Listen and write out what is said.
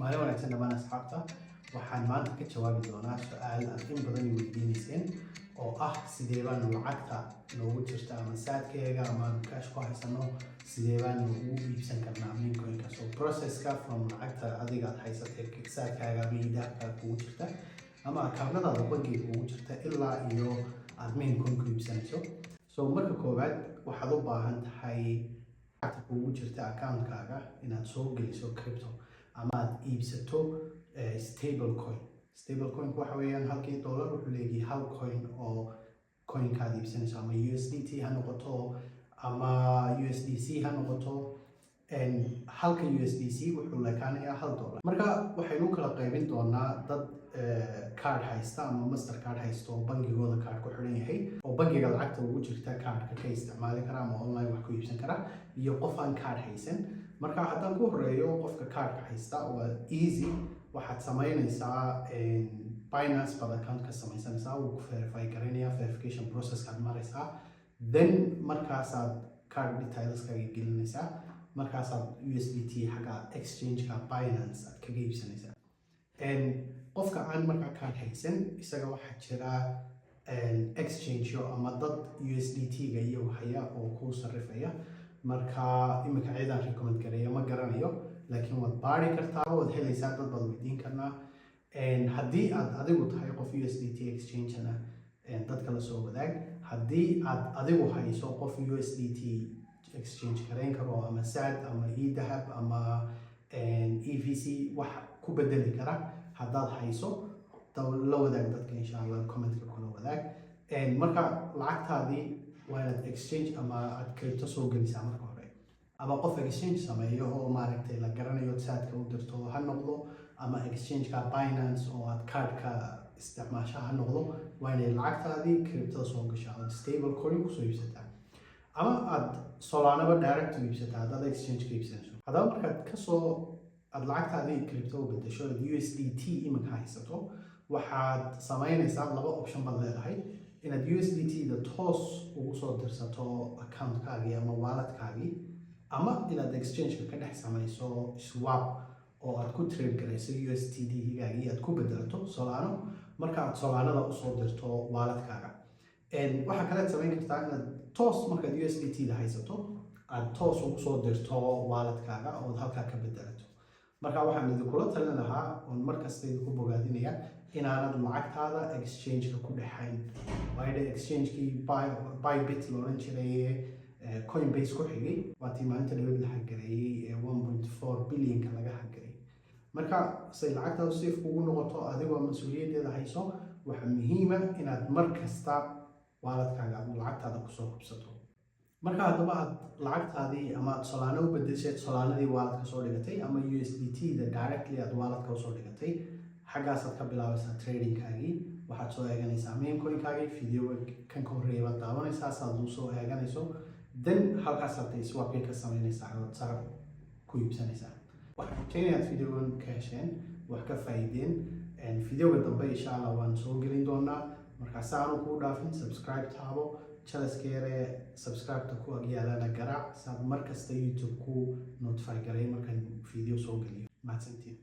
maalin wanaagsan dhammaan asxaabta. Waxaan maanta ka jawaabi doonaa su'aal aad in badan i weydiinayseen oo ah sidee baan lacagta noogu jirta ama saadkeega ama cash ku haysano sidee baan ugu iibsan karnaa memecoin-ka. So process-ka from lacagta adiga aad haysatay saadkaaga ama edahabka kugu jirta ama account-nadaada bangiga kugu jirta ilaa iyo aad memecoin ku iibsanayso. So marka koowaad waxaad u baahan tahay lacagta kugu jirta account-kaaga inaad soo geliso crypto ama aad iibsato stable coin. Stable coin waxa weeyaan halkii dollar wuxuu leeyahay hal coin oo coin-kaad iibsanayso ama USDT ha noqoto ama USDC ha noqoto. Halka USDC wuxuu leekaanayaa $1. Marka waxaynu kala qaybin doonaa dad card haysta ama mastercard haysta oo bangigooda card ku xiran yahay oo bangiga lacagta ugu jirta cardka ka isticmaali kara ama online wax ku iibsan kara iyo qof aan card haysan. Marka haddaan ku horeeyo qofka cardka haysta waa easy. waxaad samaynaysaa Binance baad account ka samaysanaysaa wuu ku verify garanayaa verification process kaad maraysaa then markaasaad card detailskaaga gelinaysaa markaasaad USDT xagga exchange-ka Binance aad kaga iibsanaysaa. Qofka aan markaa card haysan isaga waxaa jira exchange ama dad USDT-ga iyagu haya oo kuu sarrifaya. Marka imika ciidan recommend gareeyo ma garanayo laakiin waad baari kartaa waad helaysaa dad baad weydiin karnaa. Haddii aad adigu tahay qof USDT exchange-na dadka la soo wadaag. Haddii aad adigu hayso qof USDT exchange gareyn karo ama Zaad ama edahab ama EVC wax ku bedeli kara haddaad hayso la wadaag dadka insha Allah comment-ka kula wadaag. Marka lacagtaadii waa inaad exchange ama aad crypto soo gelisaa marka hore ama qof exchange sameeyo oo maaragtay la garanayo Zaadka u dirto ha noqdo ama exchange-ka Binance oo aad cardka isticmaasho ha noqdo. waa inay lacagtaadii crypto soo gashaa oo stable coin ku soo iibsataa ama aad Solanaba direct u iibsataa haddaad exchange ka iibsanayso. haddaba markaad kasoo aad lacagtaadii crypto u bedesho USDT imika haysato waxaad samaynaysaa laba option baad leedahay inaad USDT-da toos ugu soo dirsato account-kaagii ama wallet-kaagii ama inaad exchange-ka ka dhex samayso swap oo aad ku trade garayso USDT-gaagii aad ku bedelato Solano marka aad Solanada u soo dirto wallet-kaaga. Waxa kale aad samayn kartaa inaad toos markaad USDT-da haysato aad toos ugu soo dirto wallet-kaaga oo halkaa ka bedelato. marka waxaan idinkula talin lahaa oon markasta idinku bogaadinaya inaanad lacagtaada exchange-ka ku dhexayn. waayo exchange-kii Bybit loolan jiray Coinbase ku xigay waa tii maalinta dawlad la hagareeyay 1.4 billion-ka laga hagareeyay. marka say lacagtaadu safe kugu noqoto adigoo mas'uuliyaddeeda hayso waxa muhiim ah inaad markasta wallet-kaaga aad lacagtaada kusoo hubsato. marka haddaba aad lacagtaadii ama aad Solano u bedeshay Solanadii wallet-ka soo dhigatay ama USDT-da directly aad wallet-ka usoo dhigatay xaggaasaad ka bilaabaysaa trading-kaagii. waxaad soo eeganaysaa memecoin-kaagii video kan ka horreeya baad daawanaysaa saad u soo eeganayso then halkaasaad swap-ka ka samaynaysaa oo saar ku iibsanaysaa. waxaan rajaynayaa inaad videogan ka hesheen wax ka faa'iideen. videoga dambe insha Allah waan soo gelin doonaa. marka saanu kuu dhaafin subscribe taabo channel-keere subscribe-ta ku agyaalana garaac saad markasta YouTube ku notify garay markaan video soo geliyo. mahadsantiin.